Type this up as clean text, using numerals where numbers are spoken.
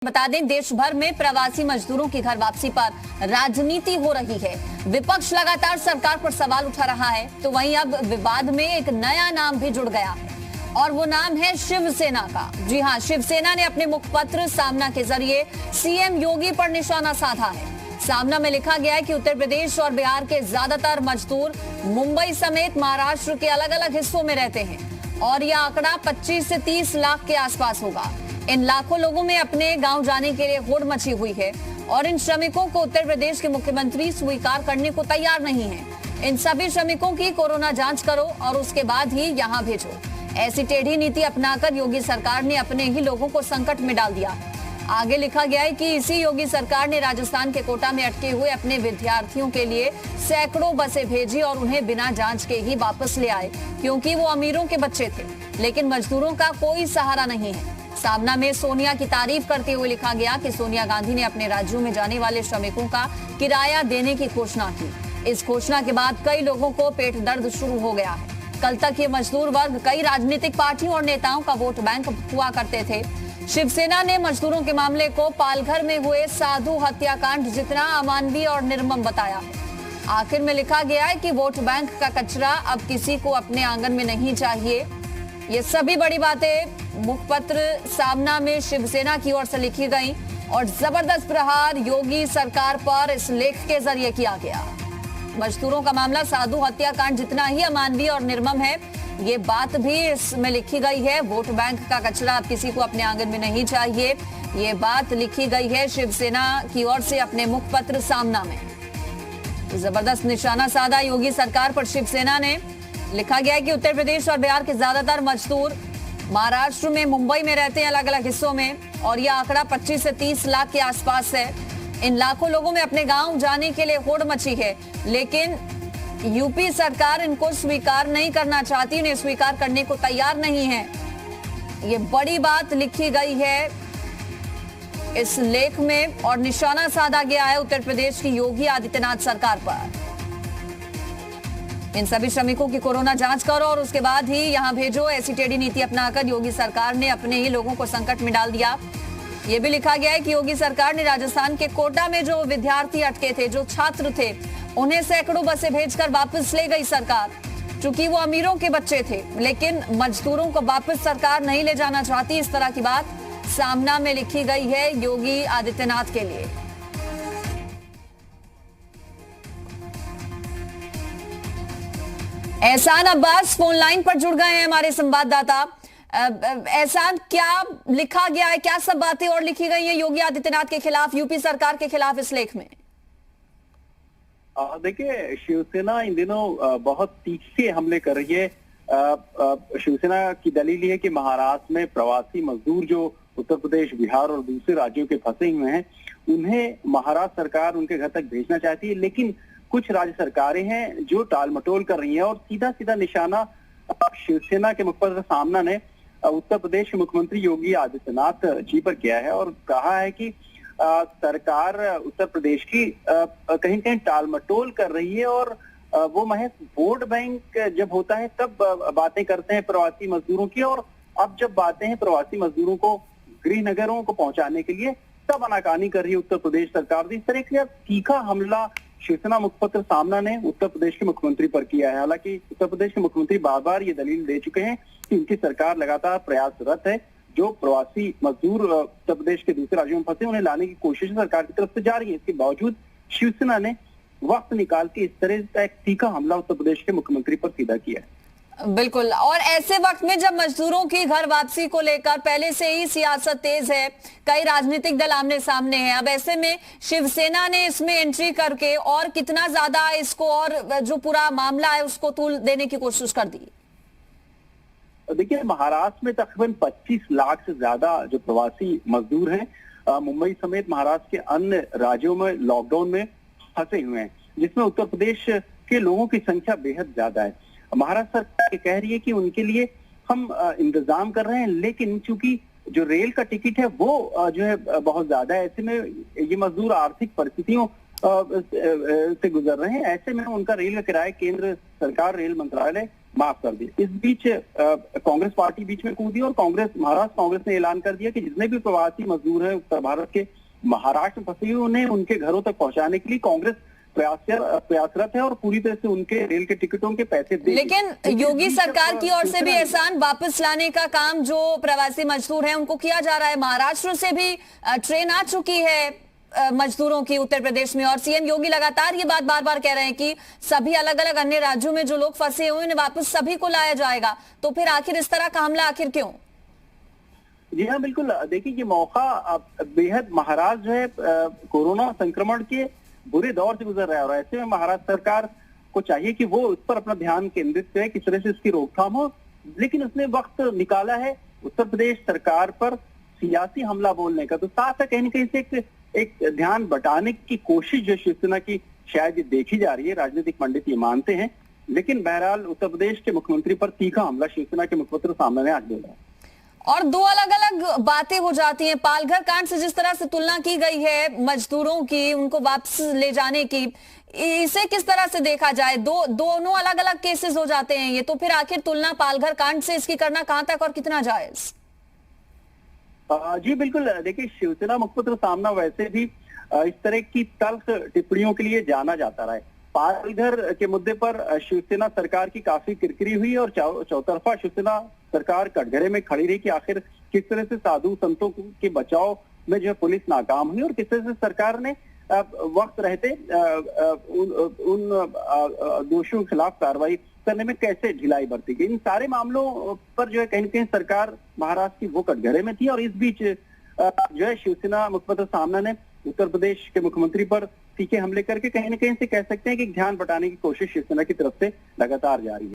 बता दें, देश भर में प्रवासी मजदूरों की घर वापसी पर राजनीति हो रही है। विपक्ष लगातार सरकार पर सवाल उठा रहा है, तो वहीं अब विवाद में एक नया नाम भी जुड़ गया है और वो नाम है शिवसेना का। जी हां, शिवसेना ने अपने मुखपत्र सामना के जरिए सीएम योगी पर निशाना साधा है। सामना में लिखा गया है कि उत्तर प्रदेश और बिहार के ज्यादातर मजदूर मुंबई समेत महाराष्ट्र के अलग अलग हिस्सों में रहते हैं और यह आंकड़ा 25 से 30 लाख के आसपास होगा। इन लाखों लोगों में अपने गांव जाने के लिए होड़ मची हुई है और इन श्रमिकों को उत्तर प्रदेश के मुख्यमंत्री स्वीकार करने को तैयार नहीं है। इन सभी श्रमिकों की कोरोना जांच करो और उसके बाद ही यहां भेजो। ऐसी टेढ़ी नीति अपनाकर योगी सरकार ने अपने ही लोगों को संकट में डाल दिया। आगे लिखा गया है कि इसी योगी सरकार ने राजस्थान के कोटा में अटके हुए अपने विद्यार्थियों के लिए सैकड़ों बसें भेजी और उन्हें बिना जांच के ही वापस ले आए, क्योंकि वो अमीरों के बच्चे थे। लेकिन मजदूरों का कोई सहारा नहीं है। सामना में सोनिया की तारीफ करते हुए लिखा गया कि सोनिया गांधी ने अपने राज्यों में जाने वाले श्रमिकों का किराया देने की घोषणा की। इस घोषणा के बाद कई लोगों को पेट दर्द शुरू हो गया है। कल तक ये मजदूर वर्ग कई राजनीतिक पार्टियों और नेताओं का वोट बैंक हुआ करते थे। शिवसेना ने मजदूरों के मामले को पालघर में हुए साधु हत्याकांड जितना अमानवीय और निर्मम बताया है। आखिर में लिखा गया है कि वोट बैंक का कचरा अब किसी को अपने आंगन में नहीं चाहिए। ये सभी बड़ी बातें मुखपत्र सामना में शिवसेना की ओर से लिखी गई और जबरदस्त प्रहार योगी सरकार पर इस लेख के जरिए किया गया। मजदूरों का मामला साधु हत्याकांड जितना ही अमानवीय और निर्मम है, ये बात भी इसमें लिखी गई है। वोट बैंक का कचरा अब किसी को अपने आंगन में नहीं चाहिए, ये बात लिखी गई है शिवसेना की ओर से अपने मुखपत्र सामना में। जबरदस्त निशाना साधा योगी सरकार पर शिवसेना ने। लिखा गया है कि उत्तर प्रदेश और बिहार के ज्यादातर मजदूर महाराष्ट्र में मुंबई में रहते हैं अलग अलग हिस्सों में और यह आंकड़ा 25 से 30 लाख के आसपास है। इन लाखों लोगों में अपने गांव जाने के लिए होड़ मची है, लेकिन यूपी सरकार इनको स्वीकार नहीं करना चाहती, इन्हें स्वीकार करने को तैयार नहीं है। ये बड़ी बात लिखी गई है इस लेख में और निशाना साधा गया है उत्तर प्रदेश की योगी आदित्यनाथ सरकार पर। इन सभी श्रमिकों की कोरोना जांच करो और उसके बाद ही यहां भेजो। ऐसी टेढ़ी नीति अपनाकर योगी सरकार ने अपने ही लोगों को संकट में डाल दिया। यह भी लिखा गया है कि योगी सरकार ने राजस्थान के कोटा में जो विद्यार्थी अटके थे, जो छात्र थे, उन्हें सैकड़ों बसें भेजकर वापस ले गई सरकार, चूंकि वो अमीरों के बच्चे थे। लेकिन मजदूरों को वापस सरकार नहीं ले जाना चाहती। इस तरह की बात सामना में लिखी गई है योगी आदित्यनाथ के लिए। एहसान अब्बास फोन लाइन पर जुड़ गए हैं हमारे संवाददाता। एहसान, क्या लिखा गया है, क्या सब बातें और लिखी गई हैं योगी आदित्यनाथ के खिलाफ, यूपी सरकार के खिलाफ इस लेख में? देखिए, शिवसेना इन दिनों बहुत तीखे हमले कर रही है। शिवसेना की दलील ये है कि महाराष्ट्र में प्रवासी मजदूर जो उत्तर प्रदेश, बिहार और दूसरे राज्यों के फंसे हुए हैं, उन्हें महाराष्ट्र सरकार उनके घर तक भेजना चाहती है। लेकिन कुछ राज्य सरकारें हैं जो टाल मटोल कर रही हैं और सीधा सीधा निशाना शिवसेना के मुखपत्र सामना ने उत्तर प्रदेश के मुख्यमंत्री योगी आदित्यनाथ जी पर किया है और कहा है कि सरकार उत्तर प्रदेश की कहीं कहीं टाल मटोल कर रही है और वो महज वोट बैंक जब होता है तब बातें करते हैं प्रवासी मजदूरों की, और अब जब बातें हैं प्रवासी मजदूरों को गृह नगरों को पहुंचाने के लिए तब आनाकानी कर रही है उत्तर प्रदेश सरकार। इस तरह का तीखा हमला शिवसेना मुखपत्र सामना ने उत्तर प्रदेश के मुख्यमंत्री पर किया है। हालांकि उत्तर प्रदेश के मुख्यमंत्री बार बार ये दलील दे चुके हैं कि उनकी सरकार लगातार प्रयासरत है। जो प्रवासी मजदूर उत्तर प्रदेश के दूसरे राज्यों में फंसे उन्हें लाने की कोशिश सरकार की तरफ से जारी है। इसके बावजूद शिवसेना ने वक्त निकाल के इस तरह का एक तीखा हमला उत्तर प्रदेश के मुख्यमंत्री पर सीधा किया है। बिल्कुल, और ऐसे वक्त में जब मजदूरों की घर वापसी को लेकर पहले से ही सियासत तेज है, कई राजनीतिक दल आमने सामने हैं, अब ऐसे में शिवसेना ने इसमें एंट्री करके और कितना ज्यादा इसको और जो पूरा मामला है उसको तूल देने की कोशिश कर दी? देखिए, महाराष्ट्र में तकरीबन 25 लाख से ज्यादा जो प्रवासी मजदूर हैं मुंबई समेत महाराष्ट्र के अन्य राज्यों में लॉकडाउन में फंसे हुए हैं, जिसमें उत्तर प्रदेश के लोगों की संख्या बेहद ज्यादा है। महाराष्ट्र सरकार कह रही है कि उनके लिए हम इंतजाम कर रहे हैं, लेकिन चूंकि जो रेल का टिकट है वो जो है बहुत ज्यादा है, ऐसे में ये मजदूर आर्थिक परिस्थितियों से गुजर रहे हैं। ऐसे में उनका रेल का किराया केंद्र सरकार रेल मंत्रालय माफ कर दिए। इस बीच कांग्रेस पार्टी बीच में कूदी और महाराष्ट्र कांग्रेस ने ऐलान कर दिया कि जितने भी प्रवासी मजदूर हैं उत्तर भारत के महाराष्ट्र में फंसे हुए, उन्हें उनके घरों तक पहुंचाने के लिए कांग्रेस प्रयासरत है और पूरी तरह से उनके रेल के टिकटों के पैसे दे। लेकिन योगी सरकार की ओर से भी एहसान वापस लाने का काम जो प्रवासी मजदूर हैं उनको किया जा रहा है। महाराष्ट्र से भी ट्रेन आ चुकी है मजदूरों की उत्तर प्रदेश में, और सीएम योगी लगातार ये बात बार बार कह रहे हैं कि सभी अलग अलग अन्य राज्यों में जो लोग फंसे हुए उन्हें वापस सभी को लाया जाएगा। तो फिर आखिर इस तरह का हमला आखिर क्यों? जी हाँ, बिल्कुल। देखिए, ये मौका बेहद महाराष्ट्र जो है कोरोना संक्रमण के बुरे दौर से गुजर रहा है और ऐसे में महाराष्ट्र सरकार को चाहिए कि वो इस पर अपना ध्यान केंद्रित करे, किस तरह से इसकी रोकथाम हो। लेकिन उसने वक्त निकाला है उत्तर प्रदेश सरकार पर सियासी हमला बोलने का। तो साथ है कहीं ना कहीं से एक ध्यान बटाने की कोशिश जो शिवसेना की शायद ये देखी जा रही है। राजनीतिक पंडित ये मानते हैं, लेकिन बहरहाल उत्तर प्रदेश के मुख्यमंत्री पर तीखा हमला शिवसेना के मुखपत्र सामने ने आज बोला है। और दो अलग अलग बातें हो जाती हैं। पालघर कांड से जिस तरह से तुलना की गई है मजदूरों की, उनको वापस ले जाने की, इसे किस तरह से देखा जाए? दोनों अलग अलग केसेस हो जाते हैं ये, तो फिर आखिर तुलना पालघर कांड से इसकी करना कहां तक और कितना जायज? जी बिल्कुल। देखिए, शिवसेना मुखपत्र सामना वैसे भी इस तरह की तल्ख टिप्पणियों के लिए जाना जाता रहा है। पालघर के मुद्दे पर शिवसेना सरकार की काफी किरकिरी हुई और चौतरफा शिवसेना सरकार कटघरे में खड़ी रही कि आखिर किस तरह से साधु संतों के बचाव में जो है पुलिस नाकाम हुई और किस तरह से सरकार ने वक्त रहते उन दोषियों के खिलाफ कार्रवाई करने में कैसे ढिलाई बरती गई। इन सारे मामलों पर जो है कहीं न कहीं सरकार महाराष्ट्र की वो कटघरे में थी और इस बीच जो है शिवसेना मुखपत्र सामना ने उत्तर प्रदेश के मुख्यमंत्री पर तीखे हमले करके कहीं न कहीं से कह सकते हैं कि ध्यान बटाने की कोशिश शिवसेना की तरफ से लगातार जारी है।